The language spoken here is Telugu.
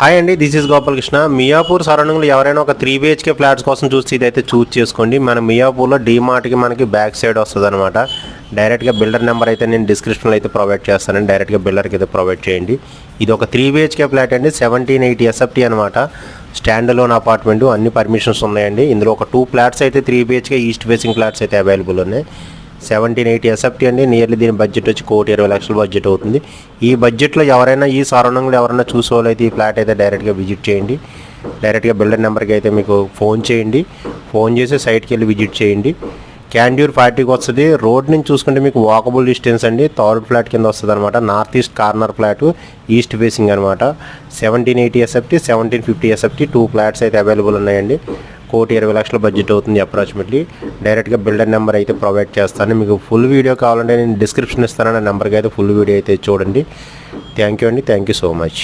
హాయ్ అండి, దిస్ ఈజ్ గోపాలకృష్ణ. మియాపూర్ సరౌండింగ్లో ఎవరైనా ఒక 3 BHK ఫ్లాట్స్ కోసం చూస్తే ఇదైతే చూస్ చేసుకోండి. మన మియాపూర్లో డీమార్ట్కి మనకి బ్యాక్ సైడ్ వస్తుంది అనమాట. డైరెక్ట్గా బిల్డర్ నెంబర్ అయితే నేను డిస్క్రిప్షన్లో అయితే ప్రొవైడ్ చేస్తానండి. డైరెక్ట్గా బిల్డర్కి అయితే ప్రొవైడ్ చేయండి. ఇది ఒక 3 BHK ఫ్లాట్ అండి, 1780 SFT అనమాట. స్టాండ్ అలోన్ అపార్ట్మెంట్, అన్ని పర్మిషన్స్ ఉన్నాయండి. ఇందులో ఒక 2 ఫ్లాట్స్ అయితే 3 BHK ఈస్ట్ ఫేసింగ్ ఫ్లాట్స్ అయితే అవైలబుల్ ఉన్నాయి. 1780 SFT అండి. నియర్లీ దీని బడ్జెట్ వచ్చి 1,20,00,000 బడ్జెట్ అవుతుంది. ఈ బడ్జెట్లో ఎవరైనా ఈ సరౌండింగ్లో ఎవరైనా చూసుకోవాలైతే ఈ ఫ్లాట్ అయితే డైరెక్ట్గా విజిట్ చేయండి. డైరెక్ట్గా బిల్డర్ నెంబర్కి అయితే మీకు ఫోన్ చేయండి. ఫోన్ చేసి సైట్కి వెళ్ళి విజిట్ చేయండి. క్యాండ్యూర్ 40కి వస్తుంది. రోడ్ నుంచి చూసుకుంటే మీకు వాకబుల్ డిస్టెన్స్ అండి. థర్డ్ ఫ్లాట్ కింద వస్తుంది అనమాట. North east corner flat, east facing అనమాట. 1780 SFT, 1750 SFT 2 ఫ్లాట్స్ అయితే అవైలబుల్ ఉన్నాయండి. 1,20,00,000 బడ్జెట్ అవుతుంది అప్రాక్సిమేట్లీ. డైరెక్ట్గా బిల్డర్ నెంబర్ అయితే ప్రొవైడ్ చేస్తాను. మీకు ఫుల్ వీడియో కావాలంటే నేను డిస్క్రిప్షన్ ఇస్తాను. ఆ నెంబర్కి అయితే ఫుల్ వీడియో అయితే చూడండి. థ్యాంక్ యూ అండి, థ్యాంక్ యూ సో మచ్.